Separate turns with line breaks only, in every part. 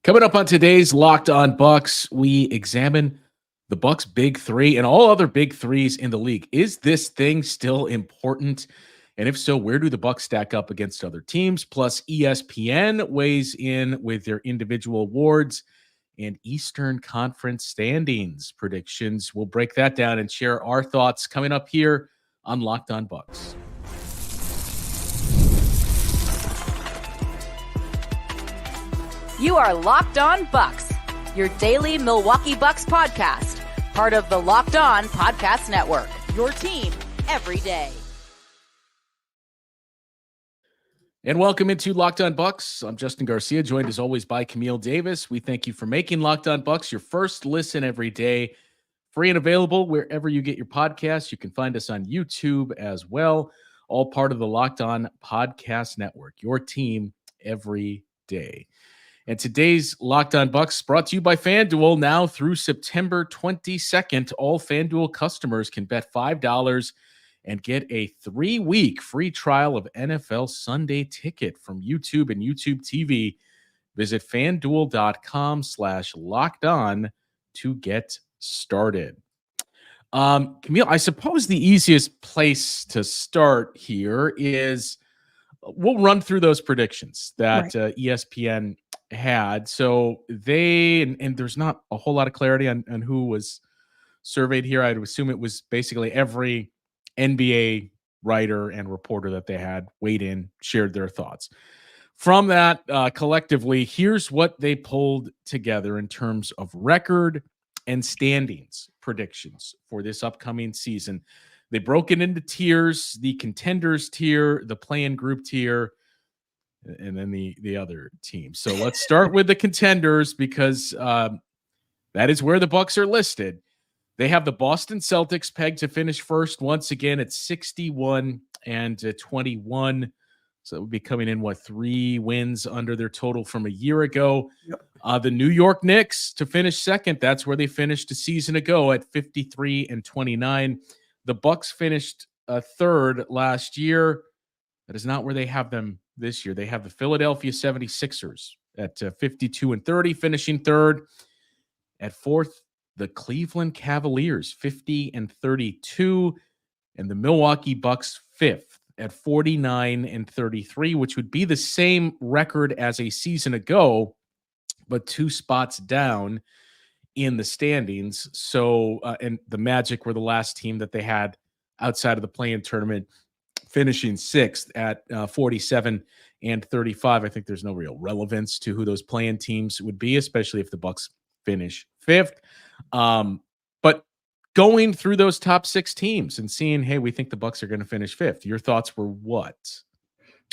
Coming up on today's Locked On Bucks, we examine the Bucks' big three and all other big threes in the league. Is this thing still important? And if so, where do the Bucks stack up against other teams? Plus, ESPN weighs in with their individual awards and Eastern Conference standings predictions. We'll break that down and share our thoughts coming up here on Locked On Bucks.
You are Locked On Bucks, your daily Milwaukee Bucks podcast, part of the Locked On Podcast Network, your team every day.
And welcome into Locked On Bucks. I'm Justin Garcia, joined as always by Camille Davis. We thank you for making Locked On Bucks your first listen every day. Free and available wherever you get your podcasts. You can find us on YouTube as well. All part of the Locked On Podcast Network, your team every day. And today's Locked On Bucks brought to you by FanDuel. Now through September 22nd, all FanDuel customers can bet $5 and get a 3-week free trial of NFL Sunday Ticket from YouTube and YouTube TV. Visit FanDuel.com/lockedon to get started. Camille, I suppose the easiest place to start here is we'll run through those predictions that ESPN had. So and there's not a whole lot of clarity on who was surveyed here. I'd assume it was basically every NBA writer and reporter that they had weighed in, shared their thoughts. From that, collectively, here's what they pulled together in terms of record and standings predictions for this upcoming season. They broke it into tiers: the contenders tier, the play-in group tier, and then the other team. So let's start with the contenders because that is where the Bucks are listed. They have the Boston Celtics pegged to finish first once again at 61-21. So it would be coming in, 3 wins under their total from a year ago.
Yep.
The New York Knicks to finish second. That's where they finished a season ago at 53-29. The Bucks finished third last year. That is not where they have them this year. They have the Philadelphia 76ers at 52-30, finishing third. At fourth, the Cleveland Cavaliers, 50-32, and the Milwaukee Bucks fifth at 49-33, which would be the same record as a season ago, but 2 spots down in the standings. So, and the Magic were the last team that they had outside of the play-in tournament, finishing sixth at 47-35. I think there's no real relevance to who those play-in teams would be, especially if the Bucks finish fifth. But going through those top 6 teams and seeing, hey, we think the Bucks are going to finish fifth. Your thoughts were what?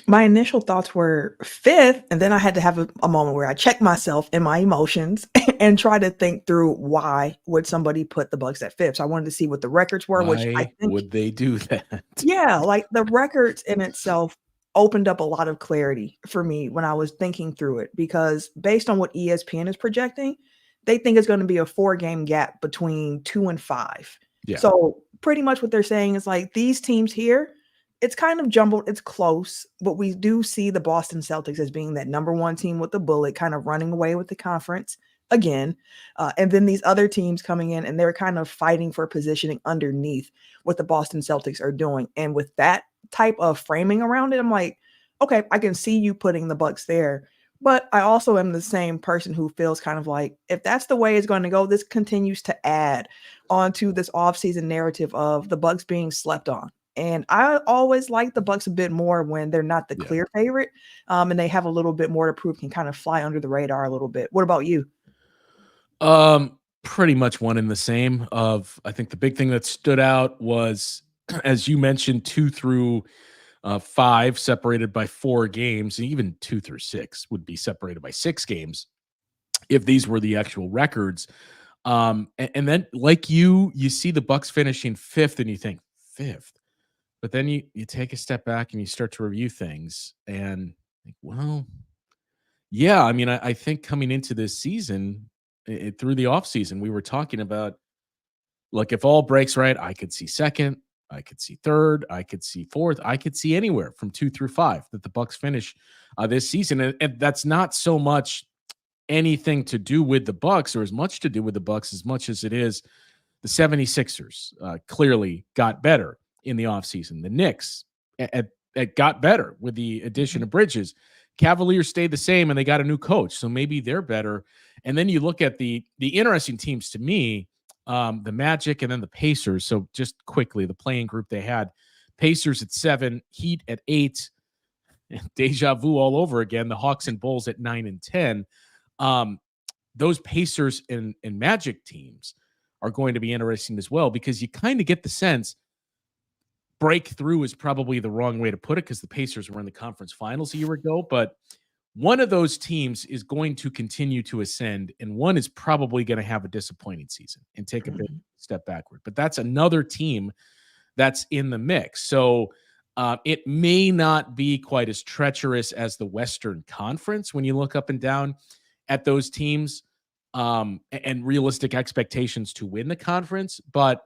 My initial thoughts were fifth, and then I had to have a moment where I checked myself and my emotions and try to think through why would somebody put the Bucks at fifth. So I wanted to see what the records were, which I think
would they do that?
Yeah, like the records in itself opened up a lot of clarity for me when I was thinking through it, because based on what ESPN is projecting, they think it's going to be a 4-game gap between 2 and 5.
Yeah.
So pretty much what they're saying is like these teams here, it's kind of jumbled. It's close, but we do see the Boston Celtics as being that number 1 team with the bullet, kind of running away with the conference again. And then these other teams coming in and they're kind of fighting for positioning underneath what the Boston Celtics are doing. And with that type of framing around it, I'm like, okay, I can see you putting the Bucks there. But I also am the same person who feels kind of like, if that's the way it's going to go, this continues to add onto this offseason narrative of the Bucks being slept on. And I always like the Bucks a bit more when they're not the clear favorite, and they have a little bit more to prove, can kind of fly under the radar a little bit. What about you?
Pretty much one in the same. I think the big thing that stood out was, as you mentioned, 2 through 5 separated by 4 games, and even 2 through 6 would be separated by 6 games if these were the actual records. And then, like you see the Bucks finishing fifth, and you think fifth, but then you take a step back and you start to review things, and think, well, yeah, I mean, I think coming into this season, through the offseason, we were talking about, look, if all breaks right, I could see second, I could see third, I could see fourth, I could see anywhere from 2 through 5 that the Bucks finish this season. And that's not so much anything to do with the Bucks, or as much to do with the Bucks as much as it is the 76ers clearly got better in the offseason. The Knicks got better with the addition of Bridges. Cavaliers stayed the same, and they got a new coach, so maybe they're better. And then you look at the interesting teams to me, the Magic and then the Pacers. So just quickly, the playing group they had, Pacers at 7, Heat at 8, deja vu all over again, the Hawks and Bulls at 9 and 10. Those Pacers and Magic teams are going to be interesting as well, because you kind of get the sense breakthrough is probably the wrong way to put it, because the Pacers were in the conference finals a year ago, but one of those teams is going to continue to ascend, and one is probably going to have a disappointing season and take a big step backward. But that's another team that's in the mix. So it may not be quite as treacherous as the Western Conference when you look up and down at those teams and realistic expectations to win the conference. But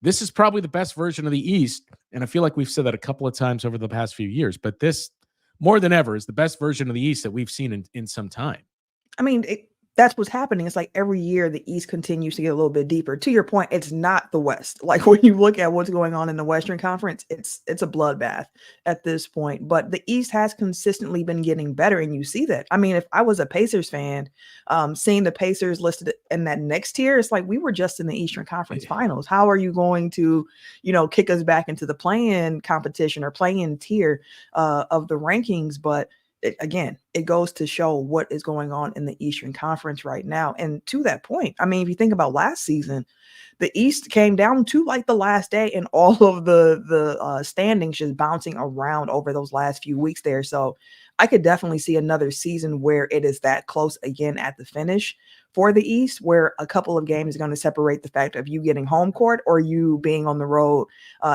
this is probably the best version of the East. And I feel like we've said that a couple of times over the past few years, but this more than ever is the best version of the East that we've seen in some time.
I mean, that's what's happening. It's like every year the East continues to get a little bit deeper. To your point, it's not the West. Like when you look at what's going on in the Western Conference, it's a bloodbath at this point. But the East has consistently been getting better, and you see that. I mean, if I was a Pacers fan, seeing the Pacers listed in that next tier, it's like we were just in the Eastern Conference Finals. How are you going to, kick us back into the play-in competition or play-in tier of the rankings? But it goes to show what is going on in the Eastern Conference right now. And to that point, I mean, if you think about last season, the East came down to like the last day, and all of the standings just bouncing around over those last few weeks there. So I could definitely see another season where it is that close again at the finish for the East, where a couple of games are going to separate the fact of you getting home court or you being on the road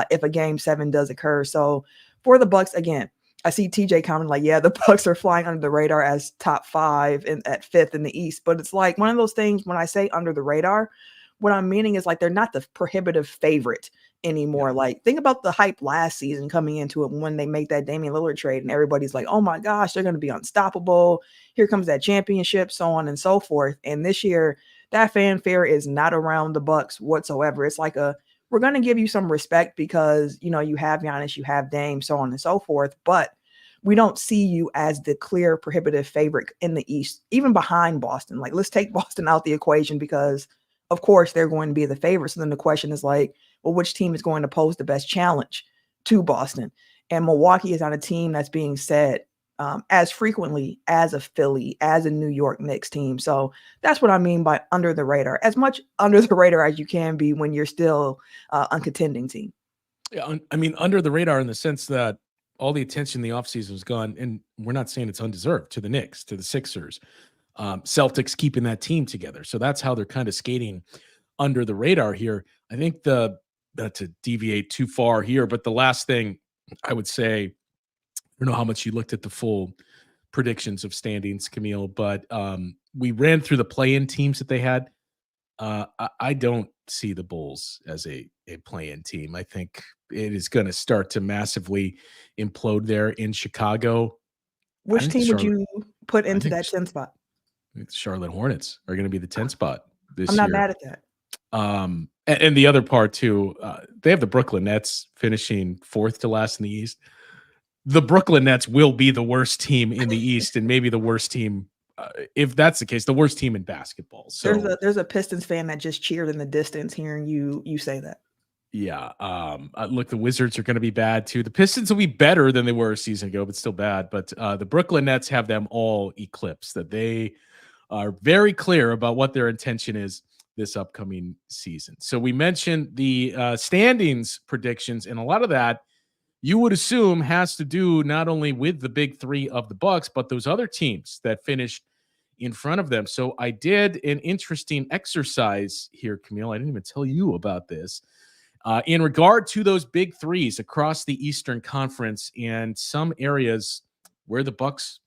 if a game 7 does occur. So for the Bucks, again, I see TJ commenting like, yeah, the Bucks are flying under the radar as top 5 and at 5th in the East. But it's like one of those things, when I say under the radar, what I'm meaning is like they're not the prohibitive favorite anymore. Yeah. Like think about the hype last season coming into it when they make that Damian Lillard trade and everybody's like, oh my gosh, they're going to be unstoppable. Here comes that championship, so on and so forth. And this year, that fanfare is not around the Bucks whatsoever. It's like we're going to give you some respect because, you have Giannis, you have Dame, so on and so forth. But we don't see you as the clear prohibitive favorite in the East, even behind Boston. Like, let's take Boston out the equation because, of course, they're going to be the favorite. So then the question is like, well, which team is going to pose the best challenge to Boston? And Milwaukee is on a team that's being said as frequently as a Philly, as a New York Knicks team. So that's what I mean by under the radar, as much under the radar as you can be when you're still a contending team.
Yeah, I mean, under the radar in the sense that all the attention in the offseason was gone, and we're not saying it's undeserved, to the Knicks, to the Sixers, Celtics keeping that team together. So that's how they're kind of skating under the radar here. I think not to deviate too far here, but the last thing I would say, I don't know how much you looked at the full predictions of standings, Camille, but we ran through the play-in teams that they had. I don't see the Bulls as a play-in team. I think it is going to start to massively implode there in Chicago.
Which team would you put into that 10 spot?
I think the Charlotte Hornets are going to be the 10 spot this year.
I'm not mad at that.
And the other part too, they have the Brooklyn Nets finishing 4th to last in the East. The Brooklyn Nets will be the worst team in the East, and maybe the worst team, if that's the case, the worst team in basketball. So
there's a Pistons fan that just cheered in the distance hearing you say that.
Yeah. Look, the Wizards are going to be bad too. The Pistons will be better than they were a season ago, but still bad. But the Brooklyn Nets have them all eclipsed, that they are very clear about what their intention is this upcoming season. So we mentioned the standings predictions, and a lot of that you would assume has to do not only with the big 3 of the Bucks, but those other teams that finished in front of them. So I did an interesting exercise here, Camille. I didn't even tell you about this. In regard to those big 3s across the Eastern Conference and some areas where the Bucks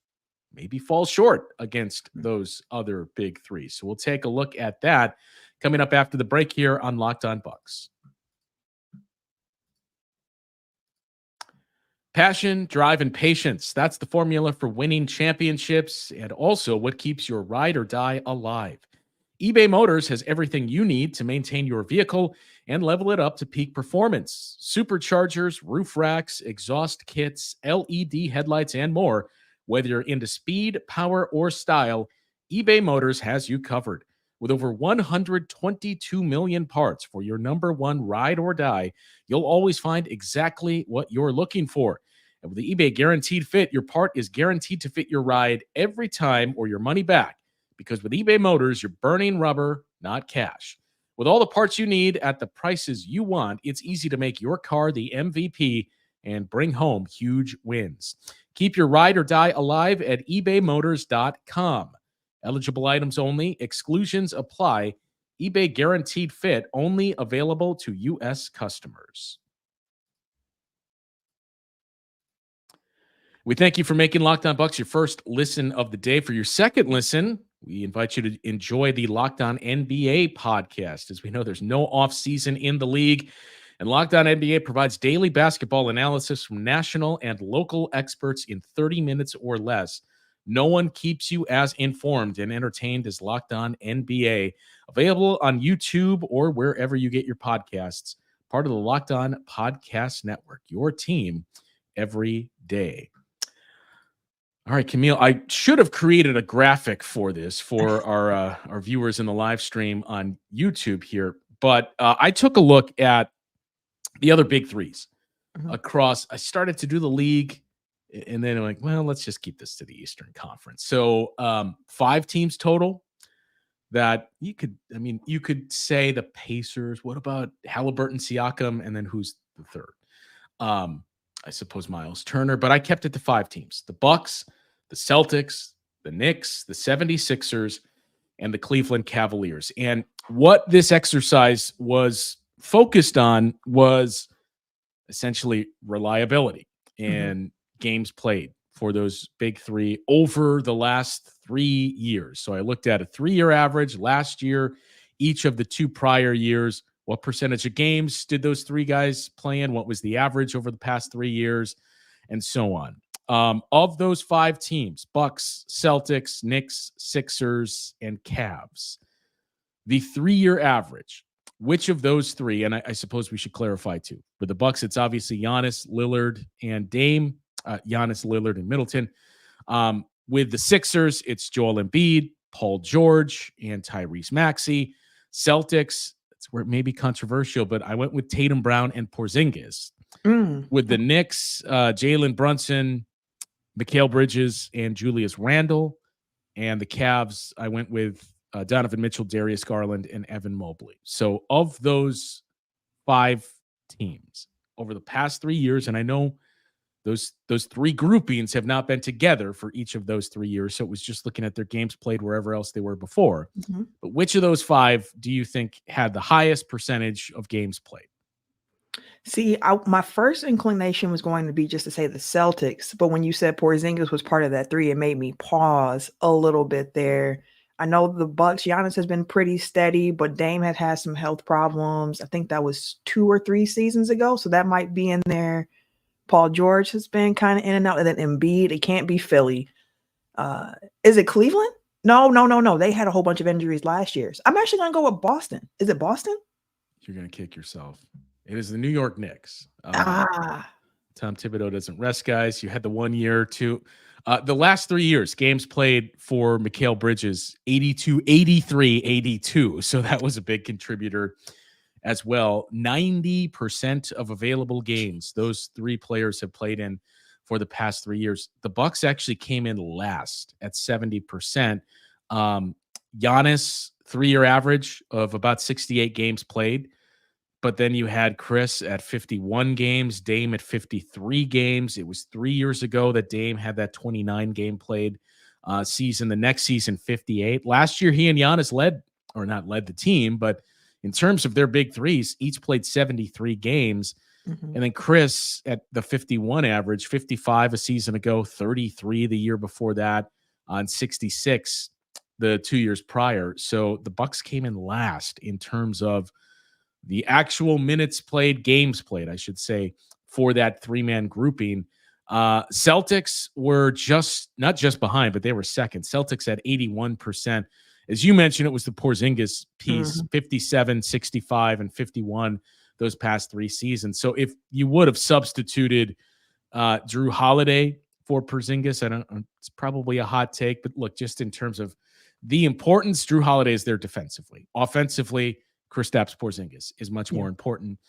maybe fall short against those other big 3s. So we'll take a look at that coming up after the break here on Locked On Bucks. Passion, drive, and patience. That's the formula for winning championships and also what keeps your ride or die alive. eBay Motors has everything you need to maintain your vehicle and level it up to peak performance. Superchargers, roof racks, exhaust kits, LED headlights, and more. Whether you're into speed, power, or style, eBay Motors has you covered. With over 122 million parts for your number one ride or die, you'll always find exactly what you're looking for. And with the eBay Guaranteed Fit, your part is guaranteed to fit your ride every time or your money back. Because with eBay Motors, you're burning rubber, not cash. With all the parts you need at the prices you want, it's easy to make your car the MVP and bring home huge wins. Keep your ride or die alive at ebaymotors.com. Eligible items only. Exclusions apply. eBay Guaranteed Fit only available to U.S. customers. We thank you for making Locked On Bucks your first listen of the day. For your second listen, we invite you to enjoy the Locked On NBA podcast. As we know, there's no offseason in the league, and Locked On NBA provides daily basketball analysis from national and local experts in 30 minutes or less. No one keeps you as informed and entertained as Locked On NBA. Available on YouTube or wherever you get your podcasts. Part of the Locked On Podcast Network. Your team every day. All right, Camille, I should have created a graphic for this for our viewers in the live stream on YouTube here, but I took a look at the other big threes across. I started to do the league, and then I'm like, well, let's just keep this to the Eastern Conference. So 5 teams total that you could say the Pacers. What about Halliburton, Siakam, and then who's the third? I suppose Miles Turner, but I kept it to 5 teams. The Bucks, the Celtics, the Knicks, the 76ers, and the Cleveland Cavaliers. And what this exercise was focused on was essentially reliability and games played for those big 3 over the last 3 years. So I looked at a 3-year average last year, each of the 2 prior years. What percentage of games did those 3 guys play in? What was the average over the past 3 years? And so on. Of those 5 teams, Bucks, Celtics, Knicks, Sixers, and Cavs, the 3-year average, which of those 3, and I suppose we should clarify too. For the Bucks, it's obviously Giannis, Lillard, and Dame. Giannis, Lillard, and Middleton. With the Sixers, it's Joel Embiid, Paul George, and Tyrese Maxey. Celtics, it's where it may be controversial, but I went with Tatum Brown and Porzingis. With the Knicks, Jalen Brunson, Mikal Bridges, and Julius Randle. And the Cavs, I went with Donovan Mitchell, Darius Garland, and Evan Mobley. So of those 5 teams over the past 3 years, and I know those 3 groupings have not been together for each of those 3 years, so it was just looking at their games played wherever else they were before. But which of those 5 do you think had the highest percentage of games played?
See, my first inclination was going to be just to say the Celtics, but when you said Porzingis was part of that 3, it made me pause a little bit there. I know the Bucks, Giannis has been pretty steady, but Dame had some health problems. I think that was 2 or 3 seasons ago, so that might be in there. Paul George has been kind of in and out, and then Embiid, it can't be Philly. Is it Cleveland? No. They had a whole bunch of injuries last year. So I'm actually going to go with Boston. Is it Boston?
You're going to kick yourself. It is the New York Knicks. Tom Thibodeau doesn't rest guys. You had the 1 year to the last 3 years, games played for Mikal Bridges, 82, 83, 82. So that was a big contributor as well. 90% of available games those 3 players have played in for the past 3 years. The Bucks actually came in last at 70%. Giannis, 3-year average of about 68 games played. But then you had Chris at 51 games, Dame at 53 games. It was 3 years ago that Dame had that 29 game played season. The next season, 58. Last year, he and Giannis led the team, but in terms of their big threes, each played 73 games. And then Chris at the 51 average, 55 a season ago, 33 the year before that, on 66 the 2 years prior. So the Bucks came in last in terms of the actual minutes played, games played, I should say, for that 3-man grouping. Celtics were not just behind, but they were second. Celtics at 81%. As you mentioned, it was the Porzingis piece, 57, 65, and 51 those past 3 seasons. So if you would have substituted Drew Holiday for Porzingis, it's probably a hot take, but look, just in terms of the importance, Drew Holiday is there defensively. Offensively, Kristaps Porzingis is much more important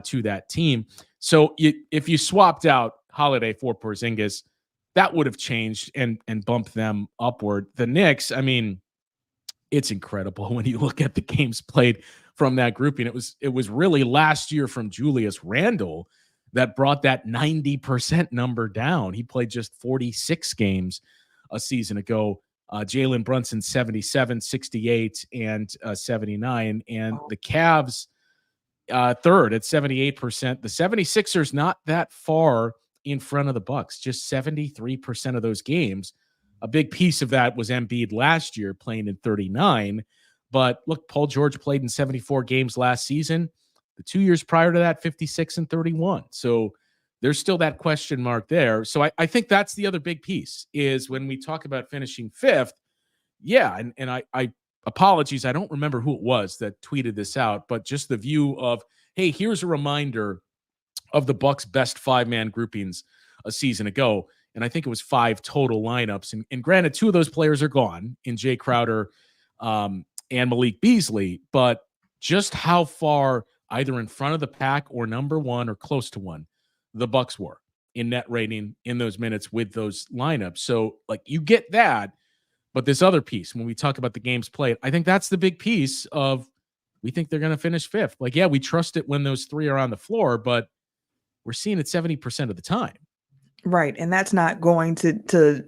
to that team. So if you swapped out Holiday for Porzingis, that would have changed and bumped them upward. The Knicks, I mean, it's incredible when you look at the games played from that grouping. It was really last year from Julius Randle that brought that 90% number down. He played just 46 games a season ago. Jalen Brunson 77, 68, and 79. And the Cavs third at 78%. The 76ers not that far in front of the Bucks, just 73% of those games. A big piece of that was Embiid last year playing in 39. But look, Paul George played in 74 games last season. The 2 years prior to that, 56 and 31. So there's still that question mark there. So I think that's the other big piece is when we talk about finishing fifth. Yeah, and I apologies, I don't remember who it was that tweeted this out, but just the view of, hey, here's a reminder of the Bucks' best 5-man groupings a season ago. And I think it was 5 total lineups. And granted, 2 of those players are gone in Jay Crowder and Malik Beasley, but just how far either in front of the pack or number 1 or close to 1 the Bucks were in net rating in those minutes with those lineups. So like you get that, but this other piece, when we talk about the games played, I think that's the big piece of we think they're going to finish fifth. Like, yeah, we trust it when those 3 are on the floor, but we're seeing it 70% of the time.
Right. And that's not going to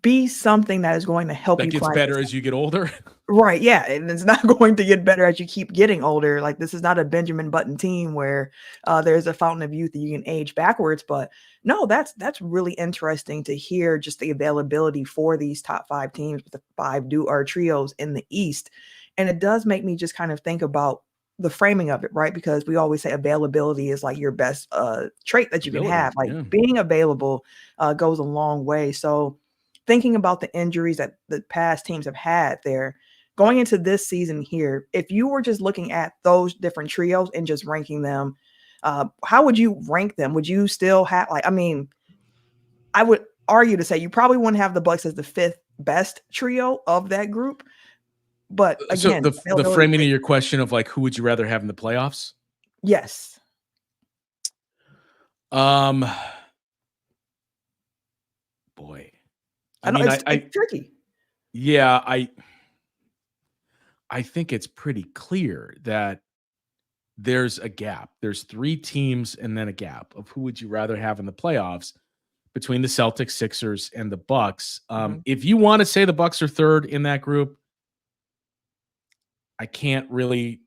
be something that is going to help you.
That gets better as you get older.
Right. Yeah. And it's not going to get better as you keep getting older. Like this is not a Benjamin Button team where there's a fountain of youth that you can age backwards. But no, that's really interesting to hear just the availability for these top 5 teams with the 5 trios in the East. And it does make me just kind of think about the framing of it, right? Because we always say availability is like your best trait that you can have. Like being available goes a long way. So thinking about the injuries that the past teams have had there, going into this season here, if you were just looking at those different trios and just ranking them, how would you rank them? Would you still have I would argue to say you probably wouldn't have the Bucks as the 5th best trio of that group. But again,
so the framing of your question of like, who would you rather have in the playoffs?
Yes.
Boy,
I know it's tricky.
Yeah, I think it's pretty clear that there's a gap. There's 3 teams and then a gap of who would you rather have in the playoffs between the Celtics, Sixers, and the Bucks. If you want to say the Bucks are 3rd in that group, I can't really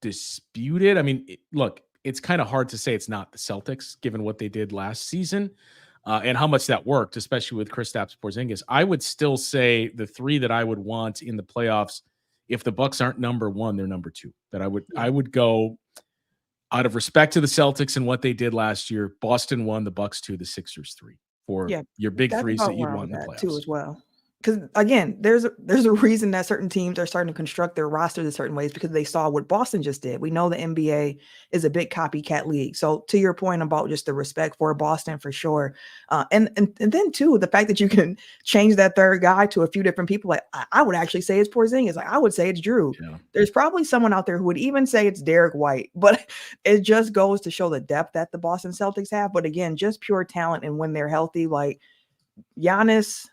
dispute it. I mean, look, it's kind of hard to say it's not the Celtics, given what they did last season and how much that worked, especially with Kristaps Porzingis. I would still say the 3 that I would want in the playoffs, if the Bucks aren't number 1, they're number 2. That I would go out of respect to the Celtics and what they did last year. Boston 1, the Bucks 2, the Sixers 3 for your big 3s that you'd want in the playoffs
too as well. Because again, there's a reason that certain teams are starting to construct their rosters in certain ways because they saw what Boston just did. We know the NBA is a big copycat league. So to your point about just the respect for Boston, for sure, and then too the fact that you can change that 3rd guy to a few different people. Like I would actually say it's Porzingis. Like I would say it's Drew. Yeah. There's probably someone out there who would even say it's Derek White, but it just goes to show the depth that the Boston Celtics have. But again, just pure talent, and when they're healthy, like Giannis,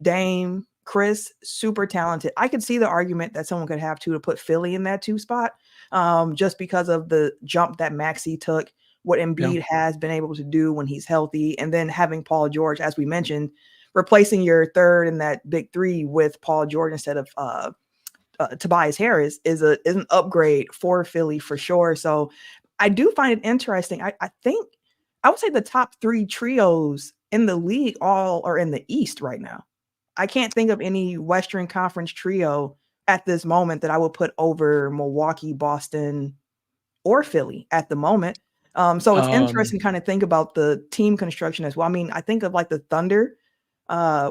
Dame, Chris, super talented. I could see the argument that someone could have to put Philly in that 2 spot, just because of the jump that Maxey took, what Embiid has been able to do when he's healthy, and then having Paul George, as we mentioned, replacing your 3rd in that big 3 with Paul George instead of Tobias Harris is an upgrade for Philly for sure. So I do find it interesting. I think I would say the top 3 trios in the league all are in the East right now. I can't think of any Western Conference trio at this moment that I would put over Milwaukee, Boston, or Philly at the moment. So it's interesting to kind of think about the team construction as well. I mean, I think of like the Thunder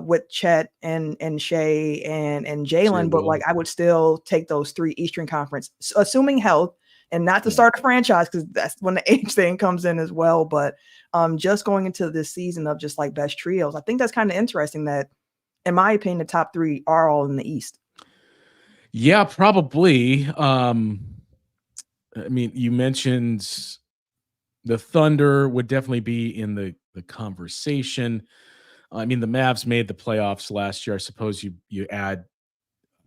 with Chet and Shea and Jalen, but like I would still take those 3 Eastern Conference, assuming health, and not to start a franchise because that's when the age thing comes in as well. But just going into this season of just like best trios, I think that's kind of interesting that, in my opinion, the top 3 are all in the East.
Yeah, probably. I mean, you mentioned the Thunder would definitely be in the conversation. I mean, the Mavs made the playoffs last year. I suppose you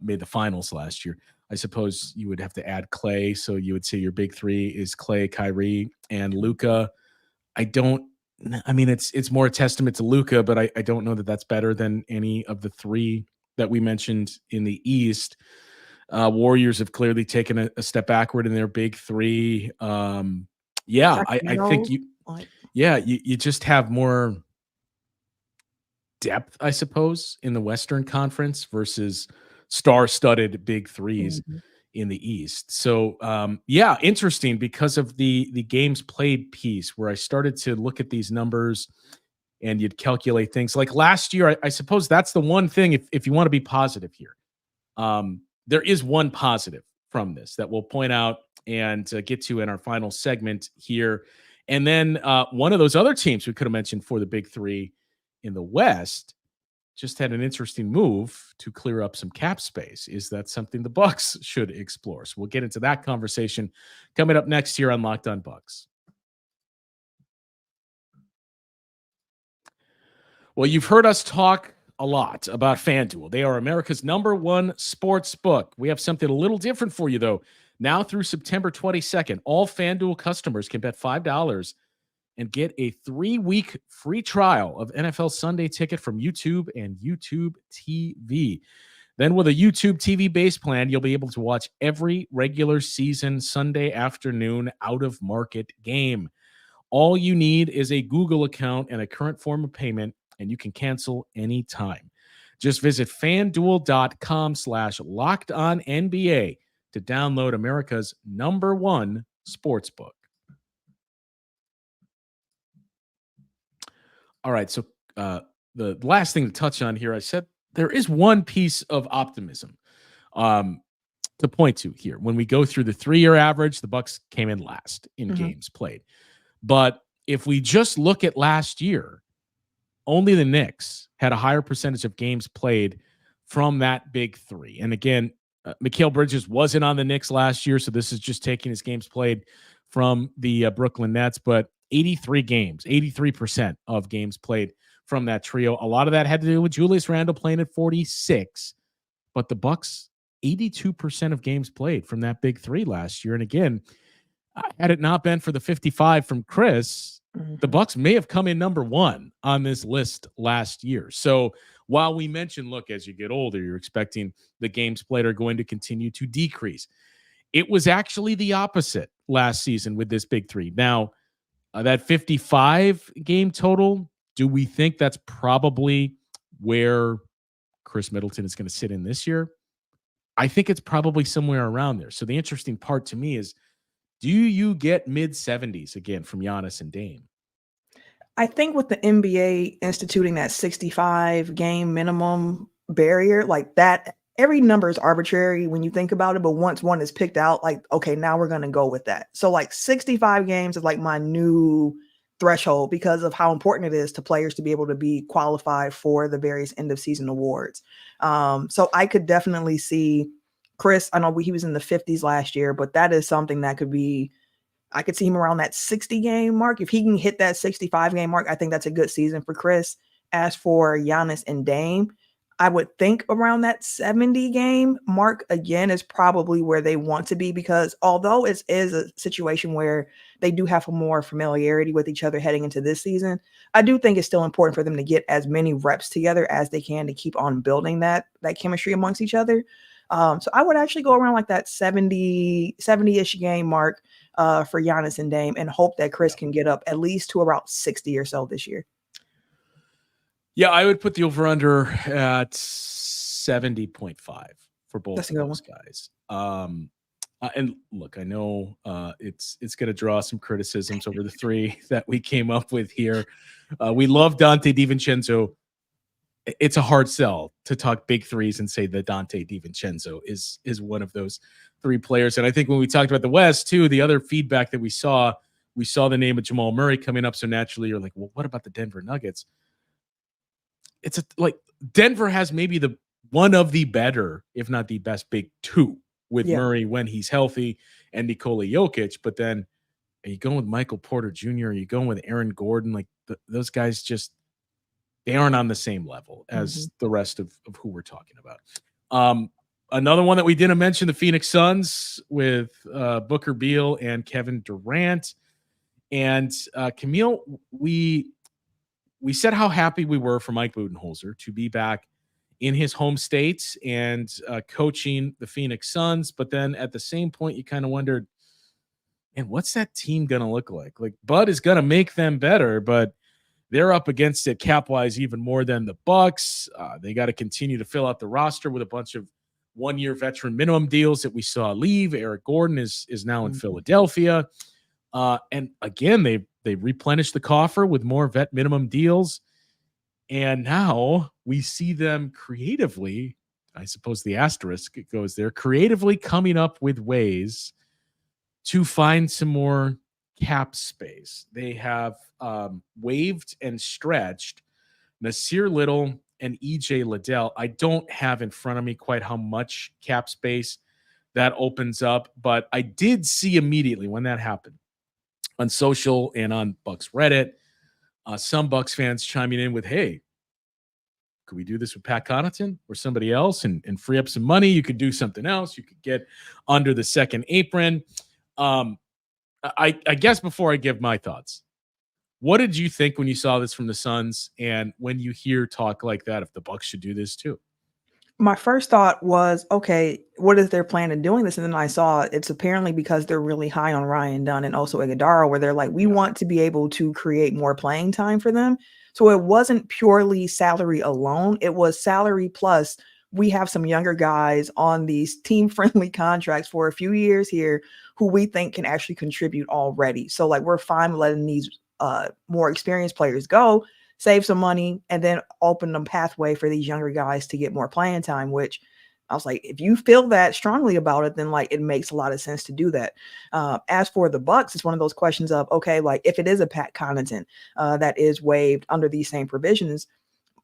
made the finals last year. I suppose you would have to add Clay. So you would say your big 3 is Clay, Kyrie, and Luka. I mean, it's more a testament to Luka, but I don't know that that's better than any of the 3 that we mentioned in the East. Warriors have clearly taken a step backward in their big 3. I think you just have more depth, I suppose, in the Western Conference versus star-studded big 3s in the East. So, interesting because of the games played piece where I started to look at these numbers and you'd calculate things like last year. I suppose that's the one thing, if you want to be positive here. There is one positive from this that we'll point out and get to in our final segment here. And then one of those other teams we could have mentioned for the big 3 in the West just had an interesting move to clear up some cap space. Is that something the Bucks should explore? So we'll get into that conversation coming up next here on Locked On Bucks. Well, you've heard us talk a lot about FanDuel. They are America's #1 sports book. We have something a little different for you, though. Now through September 22nd, all FanDuel customers can bet $5 and get a 3-week free trial of NFL Sunday Ticket from YouTube and YouTube TV. Then with a YouTube TV base plan, you'll be able to watch every regular season Sunday afternoon out-of-market game. All you need is a Google account and a current form of payment, and you can cancel anytime. Just visit FanDuel.com/LockedOnNBA to download America's #1 sportsbook. All right, so the last thing to touch on here, I said there is one piece of optimism to point to here. When we go through the 3-year average, the Bucks came in last in games played. But if we just look at last year, only the Knicks had a higher percentage of games played from that big 3. And again, Mikal Bridges wasn't on the Knicks last year, so this is just taking his games played from the Brooklyn Nets. But 83 games, 83% of games played from that trio. A lot of that had to do with Julius Randle playing at 46. But the Bucks, 82% of games played from that big 3 last year. And again, had it not been for the 55 from Chris, the Bucks may have come in #1 on this list last year. So while we mentioned, look, as you get older, you're expecting the games played are going to continue to decrease. It was actually the opposite last season with this big 3. Now, that 55 game total, do we think that's probably where Chris Middleton is going to sit in this year? I think it's probably somewhere around there. So the interesting part to me is, do you get mid-70s again from Giannis and Dame?
I think with the NBA instituting that 65 game minimum barrier, like that, every number is arbitrary when you think about it. But once one is picked out, like, okay, now we're going to go with that. So like 65 games is like my new threshold because of how important it is to players to be able to be qualified for the various end of season awards. So I could definitely see Chris. I know he was in the 50s last year, but that is something that could be, I could see him around that 60 game mark. If he can hit that 65 game mark, I think that's a good season for Chris. As for Giannis and Dame, I would think around that 70 game mark again is probably where they want to be, because although it is a situation where they do have more familiarity with each other heading into this season, I do think it's still important for them to get as many reps together as they can to keep on building that chemistry amongst each other. So I would actually go around like that 70-ish game mark for Giannis and Dame, and hope that Chris can get up at least to about 60 or so this year.
Yeah, I would put the over-under at 70.5 for both of those guys. And look, I know it's going to draw some criticisms over the three that we came up with here. We love Dante DiVincenzo. It's a hard sell to talk big threes and say that Dante DiVincenzo is one of those three players. And I think when we talked about the West too, the other feedback that we saw the name of Jamal Murray coming up. So naturally you're like, well, what about the Denver Nuggets? It's like Denver has maybe the one of the better, if not the best, big two with Murray when he's healthy and Nikola Jokic. But then are you going with Michael Porter Jr.? Are you going with Aaron Gordon? Like those guys just, they aren't on the same level as the rest of who we're talking about. Another one that we didn't mention, the Phoenix Suns with Booker Beal and Kevin Durant. And Camille, we said how happy we were for Mike Budenholzer to be back in his home state and coaching the Phoenix Suns. But then at the same point, you kind of wondered, and what's that team going to look like? Like Bud is going to make them better, but they're up against it cap-wise even more than the Bucks. They got to continue to fill out the roster with a bunch of one-year veteran minimum deals that we saw leave. Eric Gordon is now in Philadelphia. And again, they replenished the coffer with more vet minimum deals. And now we see them creatively, I suppose the asterisk goes there, creatively coming up with ways to find some more cap space. They have waived and stretched Nasir Little and EJ Liddell. I don't have in front of me quite how much cap space that opens up, but I did see immediately when that happened on social and on Bucks Reddit, some Bucks fans chiming in with, hey, could we do this with Pat Connaughton or somebody else and free up some money? You could do something else. You could get under the second apron. I guess before I give my thoughts, what did you think when you saw this from the Suns and when you hear talk like that, if the Bucks should do this too?
My first thought was, okay, what is their plan in doing this? And then I saw it's apparently because they're really high on Ryan Dunn and also Iguodala, where they're like, we want to be able to create more playing time for them. So it wasn't purely salary alone. It was salary plus we have some younger guys on these team-friendly contracts for a few years here who we think can actually contribute already. So like we're fine letting these more experienced players go, save some money, and then open a pathway for these younger guys to get more playing time, which I was like, if you feel that strongly about it, then like it makes a lot of sense to do that. As for the Bucks, it's one of those questions of, okay, like if it is a Pat Connaughton that is waived under these same provisions,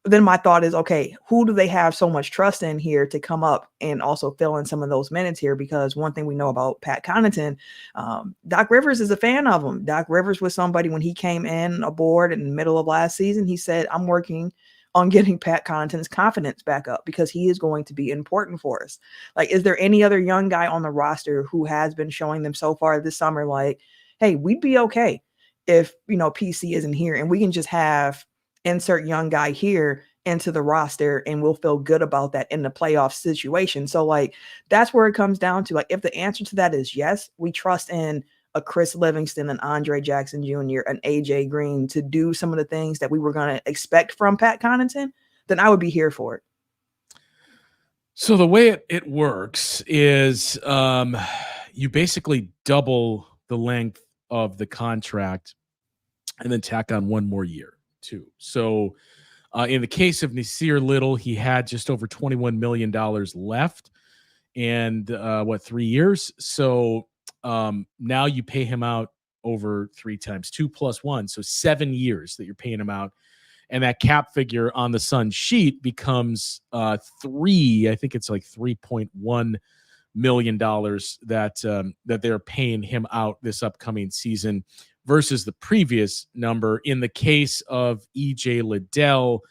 then my thought is, okay, who do they have so much trust in here to come up and also fill in some of those minutes here? Because one thing we know about Pat Connaughton, Doc Rivers is a fan of him. Doc Rivers was somebody when he came in aboard in the middle of last season, he said, I'm working on getting Pat Connaughton's confidence back up because he is going to be important for us. Like, is there any other young guy on the roster who has been showing them so far this summer, like, hey, we'd be okay if, PC isn't here and we can just have insert young guy here into the roster and we'll feel good about that in the playoff situation. So like, that's where it comes down to. Like, if the answer to that is yes, we trust in a Chris Livingston, an Andre Jackson Jr., an AJ Green to do some of the things that we were going to expect from Pat Connaughton, then I would be here for it.
So the way it works is you basically double the length of the contract and then tack on one more year too. So in the case of Nasir Little, he had just over $21 million left and 3 years. So now you pay him out over 3 times 2 plus 1. So 7 years that you're paying him out. And that cap figure on the Sun sheet becomes I think it's like $3.1 million that they're paying him out this upcoming season versus the previous number. In the case of EJ Liddell,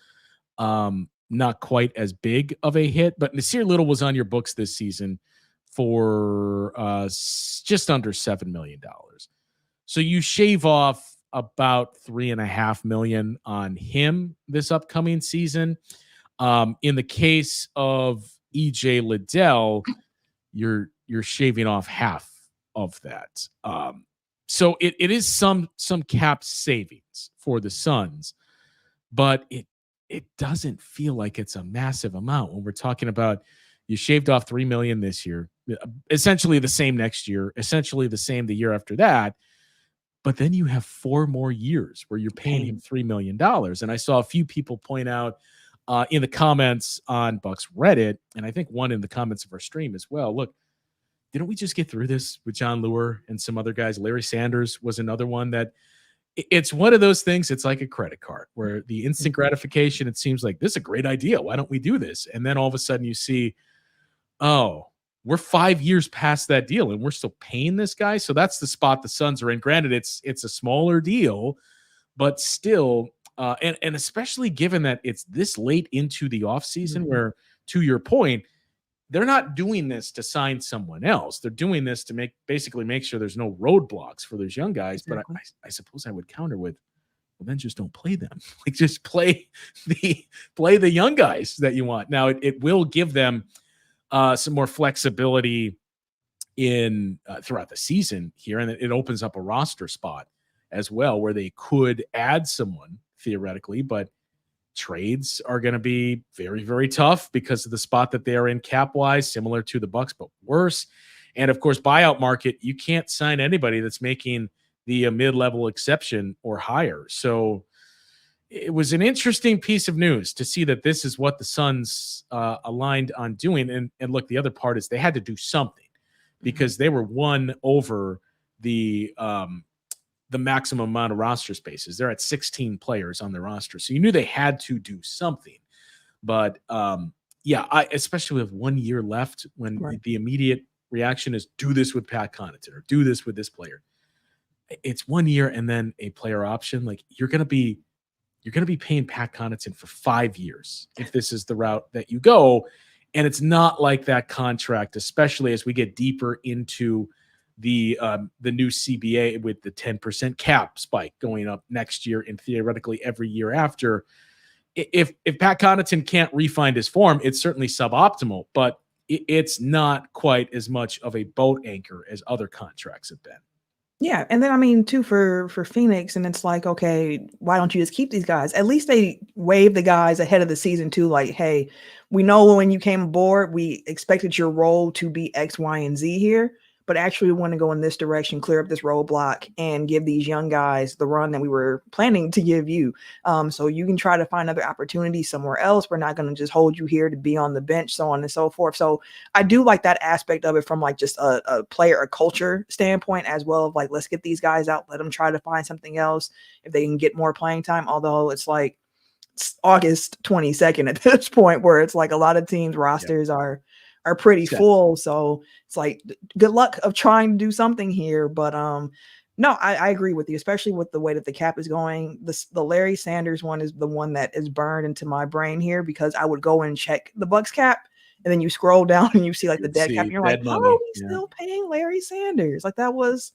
not quite as big of a hit, but Nasir Little was on your books this season for just under $7 million. So you shave off about $3.5 million on him this upcoming season. In the case of EJ Liddell, you're shaving off half of that. So it is some cap savings for the Suns, but it doesn't feel like it's a massive amount when we're talking about you shaved off $3 million this year. essentially the same next year, essentially the same the year after that. But then you have 4 more years where you're paying him $3 million. And I saw a few people point out in the comments on Bucks Reddit, and I think one in the comments of our stream as well. Look, didn't we just get through this with John Lure and some other guys? Larry Sanders was another one that it's one of those things. It's like a credit card where the instant gratification, it seems like this is a great idea. Why don't we do this? And then all of a sudden you see, oh, we're 5 years past that deal and we're still paying this guy. So that's the spot the Suns are in. Granted, it's a smaller deal, but still, and especially given that it's this late into the offseason where, to your point, they're not doing this to sign someone else. They're doing this to basically make sure there's no roadblocks for those young guys. Exactly. But I suppose I would counter with, well, then just don't play them. Like just play the young guys that you want. Now it will give them some more flexibility in throughout the season here, and it opens up a roster spot as well where they could add someone theoretically, but trades are going to be very, very tough because of the spot that they are in cap wise, similar to the Bucks, but worse. And of course, buyout market, you can't sign anybody that's making the mid-level exception or higher. So it was an interesting piece of news to see that this is what the Suns aligned on doing. And look, the other part is they had to do something because they were one over the maximum amount of roster spaces. They're at 16 players on their roster. So you knew they had to do something. But especially with 1 year left when the immediate reaction is do this with Pat Connaughton or do this with this player. It's 1 year and then a player option. Like you're going to be paying Pat Connaughton for 5 years if this is the route that you go. And it's not like that contract, especially as we get deeper into the new CBA with the 10% cap spike going up next year and theoretically every year after. If Pat Connaughton can't refine his form, it's certainly suboptimal, but it's not quite as much of a boat anchor as other contracts have been.
Yeah, and then I mean too for Phoenix, and it's like, okay, why don't you just keep these guys? At least they waived the guys ahead of the season too. Like, hey, we know when you came aboard, we expected your role to be X, Y, and Z here, but actually we want to go in this direction, clear up this roadblock, and give these young guys the run that we were planning to give you. So you can try to find other opportunities somewhere else. We're not going to just hold you here to be on the bench, so on and so forth. So I do like that aspect of it from like just a player, a culture standpoint as well, of like, let's get these guys out, let them try to find something else if they can get more playing time. Although it's like it's August 22nd at this point where it's like a lot of teams rosters are pretty full. So it's like, good luck of trying to do something here. But no, I agree with you, especially with the way that the cap is going. The Larry Sanders one is the one that is burned into my brain here because I would go and check the Bucks cap and then you scroll down and you see like the dead cap and you're like, how are we still paying Larry Sanders? Like that was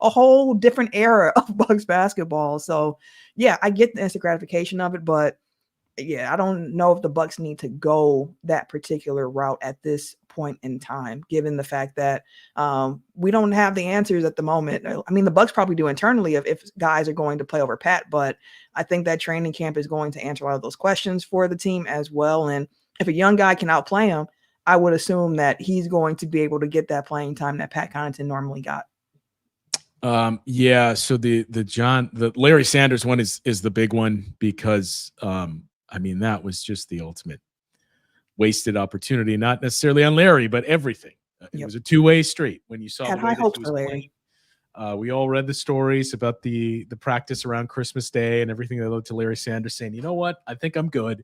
a whole different era of Bucks basketball. So yeah, I get the instant gratification of it, but yeah, I don't know if the Bucks need to go that particular route at this point in time, given the fact that we don't have the answers at the moment. I mean, the Bucks probably do internally if guys are going to play over Pat, but I think that training camp is going to answer a lot of those questions for the team as well. And if a young guy can outplay him, I would assume that he's going to be able to get that playing time that Pat Connaughton normally got.
So the Larry Sanders one is the big one because I mean, that was just the ultimate wasted opportunity, not necessarily on Larry, but everything. It was a two-way street when you saw
had high hopes for Larry.
We all read the stories about the practice around Christmas Day and everything that led to Larry Sanders saying, you know what, I think I'm good.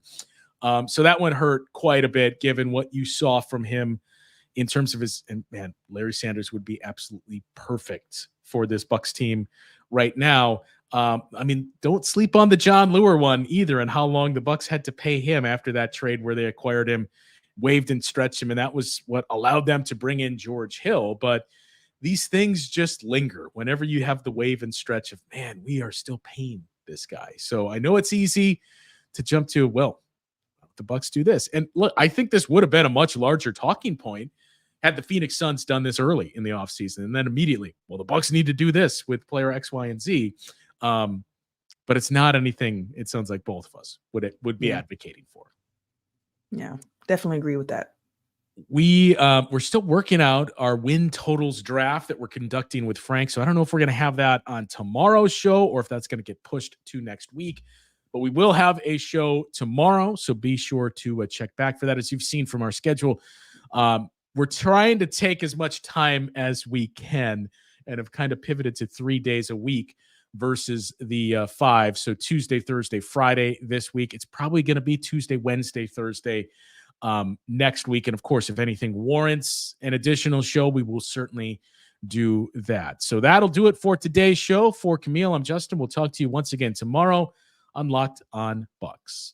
So that one hurt quite a bit given what you saw from him in terms of Larry Sanders would be absolutely perfect for this Bucks team right now. I mean, don't sleep on the John Lure one either and how long the Bucks had to pay him after that trade where they acquired him, waived and stretched him. And that was what allowed them to bring in George Hill. But these things just linger whenever you have the wave and stretch of, man, we are still paying this guy. So I know it's easy to jump to, well, the Bucks do this. And look, I think this would have been a much larger talking point had the Phoenix Suns done this early in the offseason. And then immediately, well, the Bucks need to do this with player X, Y, and Z. But it's not anything it sounds like both of us would be advocating for.
Yeah, definitely agree with that.
we're still working out our win totals draft that we're conducting with Frank. So I don't know if we're going to have that on tomorrow's show or if that's going to get pushed to next week. But we will have a show tomorrow, so be sure to check back for that. As you've seen from our schedule, we're trying to take as much time as we can and have kind of pivoted to 3 days a week versus the 5. So Tuesday, Thursday, Friday this week. It's probably going to be Tuesday, Wednesday, Thursday next week. And of course, if anything warrants an additional show, we will certainly do that. So that'll do it for today's show. For Camille, I'm Justin. We'll talk to you once again tomorrow on Locked On Bucks.